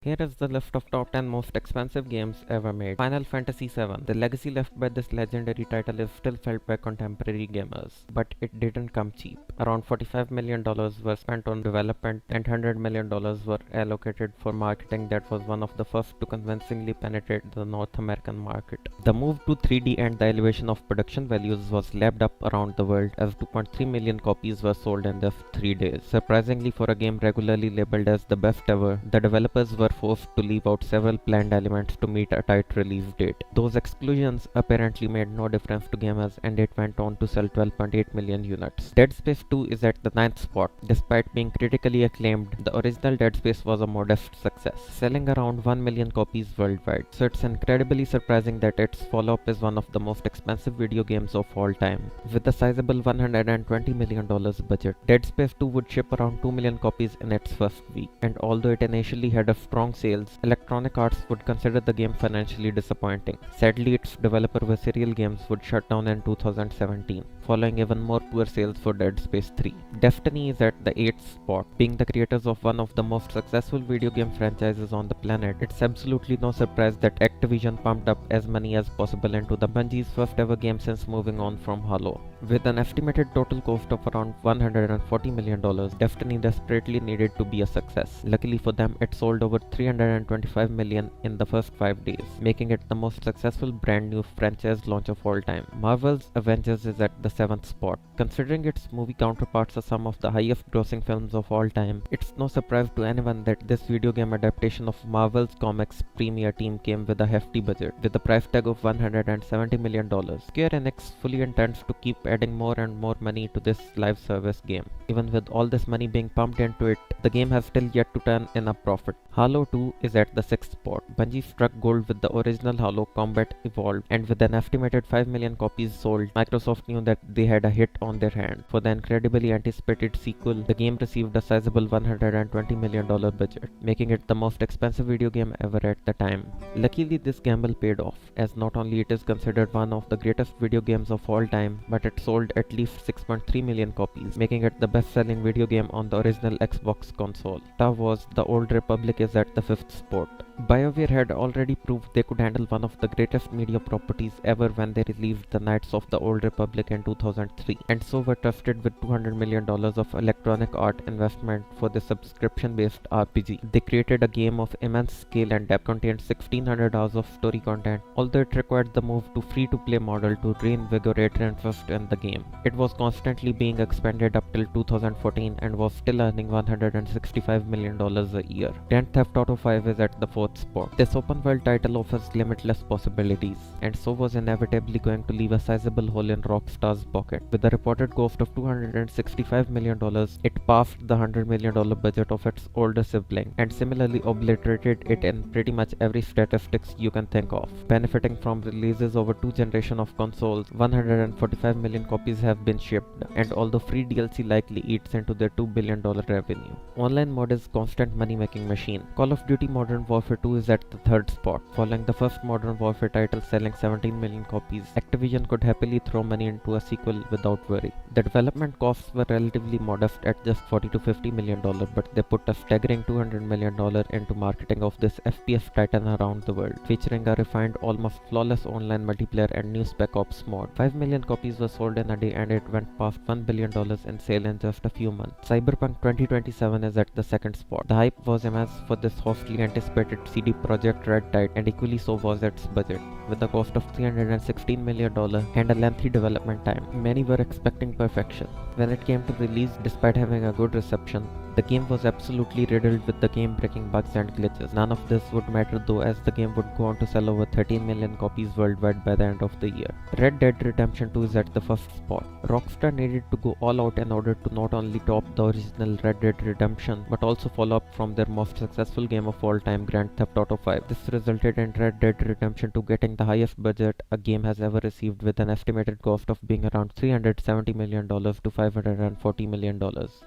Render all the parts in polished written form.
Here is the list of top 10 most expensive games ever made. Final Fantasy VII. The legacy left by this legendary title is still felt by contemporary gamers, but it didn't come cheap. Around $45 million were spent on development and $100 million were allocated for marketing that was one of the first to convincingly penetrate the North American market. The move to 3D and the elevation of production values was lapped up around the world as 2.3 million copies were sold in just 3 days. Surprisingly for a game regularly labeled as the best ever, the developers were forced to leave out several planned elements to meet a tight release date. Those exclusions apparently made no difference to gamers and it went on to sell 12.8 million units. Dead Space 2 is at the ninth spot. Despite being critically acclaimed, the original Dead Space was a modest success, selling around 1 million copies worldwide. So it's incredibly surprising that its follow-up is one of the most expensive video games of all time. With a sizable $120 million budget, Dead Space 2 would ship around 2 million copies in its first week, and although it initially had a strong sales, Electronic Arts would consider the game financially disappointing. Sadly, its developer Visceral Games would shut down in 2017, following even more poor sales for Dead Space 3. Destiny is at the 8th spot. Being the creators of one of the most successful video game franchises on the planet, it's absolutely no surprise that Activision pumped up as money as possible into the Bungie's first ever game since moving on from Halo. With an estimated total cost of around $140 million, Destiny desperately needed to be a success. Luckily for them, it sold over 325 million in the first 5 days, making it the most successful brand new franchise launch of all time. Marvel's Avengers is at the 7th spot. Considering its movie counterparts are some of the highest grossing films of all time, it's no surprise to anyone that this video game adaptation of Marvel's comics premier team came with a hefty budget, with a price tag of $170 million. Square Enix fully intends to keep adding more and more money to this live service game. Even with all this money being pumped into it, the game has still yet to turn in a profit. Halo 2 is at the 6th spot. Bungie struck gold with the original Halo Combat Evolved, and with an estimated 5 million copies sold, Microsoft knew that they had a hit on their hand. For the incredibly anticipated sequel, the game received a sizable $120 million budget, making it the most expensive video game ever at the time. Luckily, this gamble paid off, as not only it is considered one of the greatest video games of all time, but it sold at least 6.3 million copies, making it the best-selling video game on the original Xbox console. Star Wars: The Old Republic is at the 5th spot. BioWare had already proved they could handle one of the greatest media properties ever when they released the Knights of the Old Republic in 2003, and so were trusted with $200 million of Electronic Art investment for the subscription-based RPG. They created a game of immense scale and depth, contained 1600 hours of story content, although it required the move to free-to-play model to reinvigorate interest in the game. It was constantly being expanded up till 2014 and was still earning $165 million a year. Grand Theft Auto 5 is at the 4th spot. This open world title offers limitless possibilities, and so was inevitably going to leave a sizable hole in Rockstar's pocket. With a reported cost of $265 million, it passed the $100 million budget of its older sibling, and similarly obliterated it in pretty much every statistics you can think of. Benefiting from releases over 2 generations of consoles, 145 million copies have been shipped, and although free DLC likely eats into their $2 billion revenue. Online mode is constant money-making machine. Call of Duty Modern Warfare 2 is at the 3rd spot. Following the first Modern Warfare title selling 17 million copies, Activision could happily throw money into a sequel without worry. The development costs were relatively modest at just $40 to $50 million, but they put a staggering $200 million into marketing of this FPS titan around the world, featuring a refined, almost flawless online multiplayer and new Spec Ops mod. 5 million copies were sold in a day and it went past $1 billion in sale in just a few months. Cyberpunk 2027 is at the 2nd spot. The hype was immense for this hotly anticipated CD Projekt Red title, and equally so was its budget. With a cost of $316 million and a lengthy development time, many were expecting perfection. When it came to release, despite having a good reception, the game was absolutely riddled with the game-breaking bugs and glitches. None of this would matter though, as the game would go on to sell over 13 million copies worldwide by the end of the year. Red Dead Redemption 2 is at the 1st spot. Rockstar needed to go all out in order to not only top the original Red Dead Redemption, but also follow up from their most successful game of all time, Grand Theft Auto 5. This resulted in Red Dead Redemption 2 getting the highest budget a game has ever received, with an estimated cost of being around $370 million to $540 million.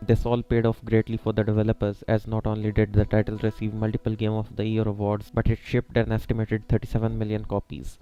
This all paid off greatly for the developers, as not only did the title receive multiple Game of the Year awards, but it shipped an estimated 37 million copies.